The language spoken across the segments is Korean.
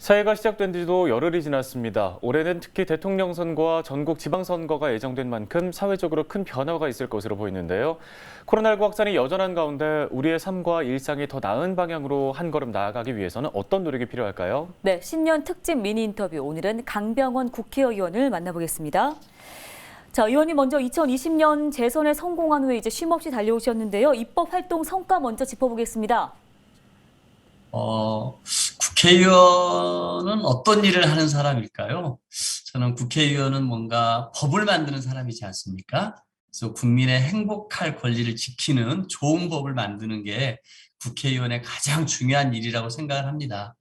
새해가 시작된 지도 열흘이 지났습니다. 올해는 특히 대통령 선거와 전국 지방선거가 예정된 만큼 사회적으로 큰 변화가 있을 것으로 보이는데요. 코로나19 확산이 여전한 가운데 우리의 삶과 일상이 더 나은 방향으로 한 걸음 나아가기 위해서는 어떤 노력이 필요할까요? 네, 신년 특집 미니 인터뷰. 오늘은 강병원 국회의원을 만나보겠습니다. 자, 의원님 먼저 2020년 재선에 성공한 후에 이제 쉼없이 달려오셨는데요. 입법 활동 성과 먼저 짚어보겠습니다. 국회의원은 어떤 일을 하는 사람일까요? 저는 국회의원은 뭔가 법을 만드는 사람이지 않습니까? 그래서 국민의 행복할 권리를 지키는 좋은 법을 만드는 게 국회의원의 가장 중요한 일이라고 생각을 합니다.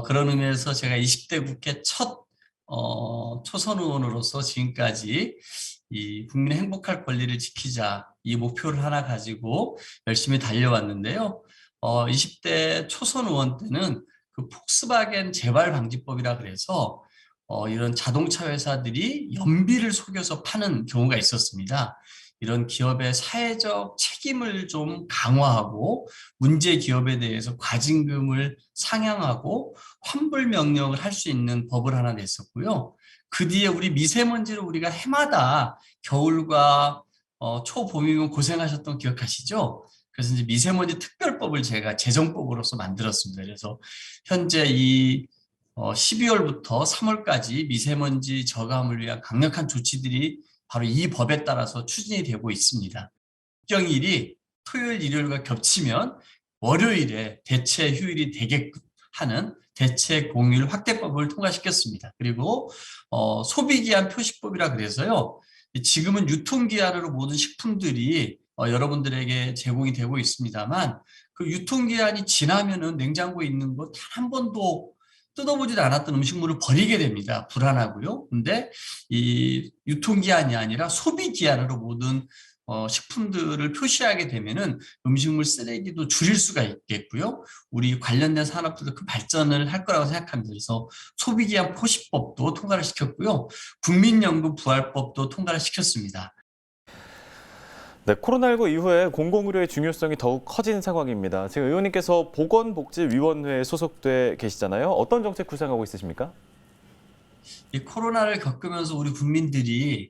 그런 의미에서 제가 20대 국회 첫 초선 의원으로서 지금까지 이 국민의 행복할 권리를 지키자 이 목표를 하나 가지고 열심히 달려왔는데요. 20대 초선 의원 때는 그 폭스바겐 재발 방지법이라 그래서 이런 자동차 회사들이 연비를 속여서 파는 경우가 있었습니다. 이런 기업의 사회적 책임을 좀 강화하고 문제 기업에 대해서 과징금을 상향하고 환불 명령을 할 수 있는 법을 하나 냈었고요. 그 뒤에 우리 미세먼지를 우리가 해마다 겨울과 초봄이면 고생하셨던 기억하시죠? 그래서 이제 미세먼지 특별법을 제가 재정법으로서 만들었습니다. 그래서 현재 이 12월부터 3월까지 미세먼지 저감을 위한 강력한 조치들이 바로 이 법에 따라서 추진이 되고 있습니다. 일정일이 토요일, 일요일과 겹치면 월요일에 대체 휴일이 되게끔 하는 대체 공휴일 확대법을 통과시켰습니다. 그리고 소비기한 표시법이라 그래서요. 지금은 유통기한으로 모든 식품들이 여러분들에게 제공이 되고 있습니다만 그 유통기한이 지나면은 냉장고에 있는 거 단 한 번도 뜯어보지도 않았던 음식물을 버리게 됩니다. 불안하고요. 근데 이 유통기한이 아니라 소비기한으로 모든 식품들을 표시하게 되면은 음식물 쓰레기도 줄일 수가 있겠고요. 우리 관련된 산업들도 그 발전을 할 거라고 생각합니다. 그래서 소비기한 표시법도 통과를 시켰고요. 국민연금 부활법도 통과를 시켰습니다. 네, 코로나19 이후에 공공의료의 중요성이 더욱 커진 상황입니다. 지금 의원님께서 보건복지위원회에 소속돼 계시잖아요. 어떤 정책 구상하고 있으십니까? 이 코로나를 겪으면서 우리 국민들이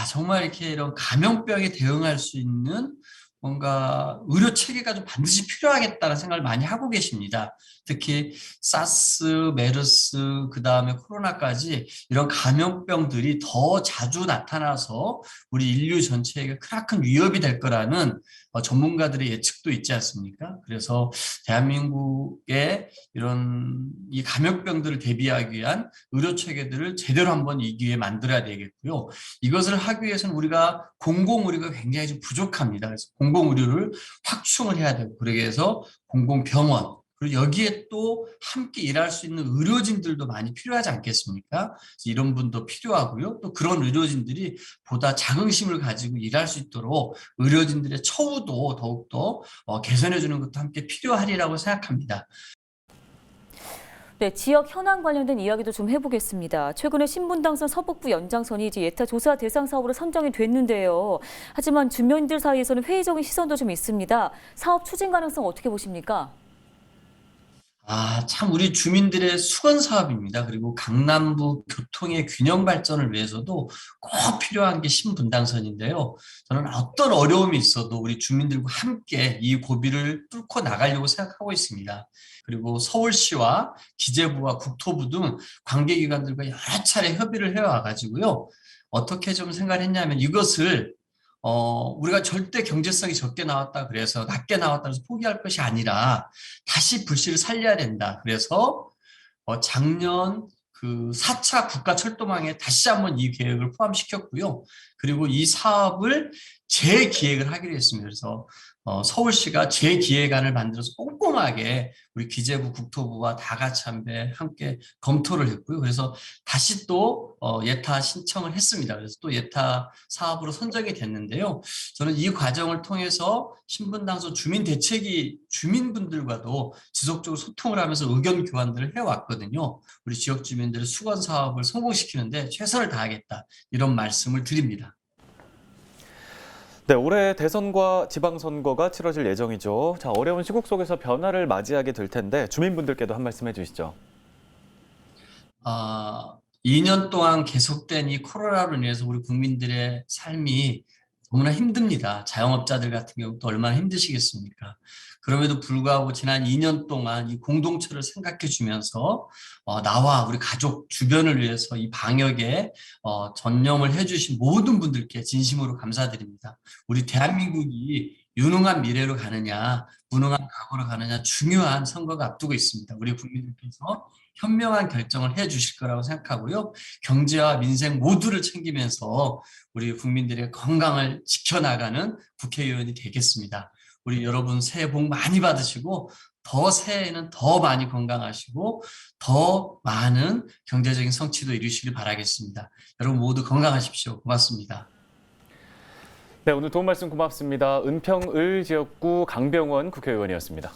정말 이렇게 이런 감염병에 대응할 수 있는 뭔가 의료 체계가 좀 반드시 필요하겠다는 생각을 많이 하고 계십니다. 특히 사스, 메르스, 그다음에 코로나까지 이런 감염병들이 더 자주 나타나서 우리 인류 전체에게 크나큰 위협이 될 거라는 전문가들의 예측도 있지 않습니까? 그래서 대한민국의 이런 이 감염병들을 대비하기 위한 의료 체계들을 제대로 한번 이 기회에 만들어야 되겠고요. 이것을 하기 위해서는 우리가 공공의료가 굉장히 좀 부족합니다. 그래서 공공의료를 확충을 해야 되고, 그러기 위해서 공공병원, 그리고 여기에 또 함께 일할 수 있는 의료진들도 많이 필요하지 않겠습니까? 이런 분도 필요하고요. 또 그런 의료진들이 보다 자긍심을 가지고 일할 수 있도록 의료진들의 처우도 더욱더 개선해 주는 것도 함께 필요하리라고 생각합니다. 네, 지역 현안 관련된 이야기도 좀 해보겠습니다. 최근에 신분당선 서북부 연장선이 이제 예타 조사 대상 사업으로 선정이 됐는데요. 하지만 주민들 사이에서는 회의적인 시선도 좀 있습니다. 사업 추진 가능성 어떻게 보십니까? 참 우리 주민들의 수건 사업입니다. 그리고 강남부 교통의 균형 발전을 위해서도 꼭 필요한 게 신분당선인데요. 저는 어떤 어려움이 있어도 우리 주민들과 함께 이 고비를 뚫고 나가려고 생각하고 있습니다. 그리고 서울시와 기재부와 국토부 등 관계기관들과 여러 차례 협의를 해와가지고요. 어떻게 좀 생각을 했냐면 이것을 우리가 절대 경제성이 적게 나왔다 그래서 낮게 나왔다 해서 포기할 것이 아니라 다시 불씨를 살려야 된다. 그래서 작년 그 4차 국가철도망에 다시 한번 이 계획을 포함시켰고요. 그리고 이 사업을 재기획을 하기로 했습니다. 그래서 서울시가 재기획안을 만들어서 꼼꼼하게 우리 기재부, 국토부와 다 같이 함께 검토를 했고요. 그래서 다시 또 예타 신청을 했습니다. 그래서 또 예타 사업으로 선정이 됐는데요. 저는 이 과정을 통해서 신분당선 주민대책위 주민분들과도 지속적으로 소통을 하면서 의견 교환들을 해왔거든요. 우리 지역 주민들의 수건 사업을 성공시키는데 최선을 다하겠다 이런 말씀을 드립니다. 네, 올해 대선과 지방선거가 치러질 예정이죠. 자, 어려운 시국 속에서 변화를 맞이하게 될 텐데 주민분들께도 한 말씀 해주시죠. 2년 동안 계속된 이 코로나로 인해서 우리 국민들의 삶이 너무나 힘듭니다. 자영업자들 같은 경우도 얼마나 힘드시겠습니까? 그럼에도 불구하고 지난 2년 동안 이 공동체를 생각해 주면서 나와 우리 가족 주변을 위해서 이 방역에 전념을 해주신 모든 분들께 진심으로 감사드립니다. 우리 대한민국이 유능한 미래로 가느냐, 무능한 과거로 가느냐 중요한 선거가 앞두고 있습니다. 우리 국민들께서 현명한 결정을 해 주실 거라고 생각하고요. 경제와 민생 모두를 챙기면서 우리 국민들의 건강을 지켜나가는 국회의원이 되겠습니다. 우리 여러분 새해 복 많이 받으시고 더 새해에는 더 많이 건강하시고 더 많은 경제적인 성취도 이루시길 바라겠습니다. 여러분 모두 건강하십시오. 고맙습니다. 네, 오늘 도움 말씀 고맙습니다. 은평을 지역구 강병원 국회의원이었습니다.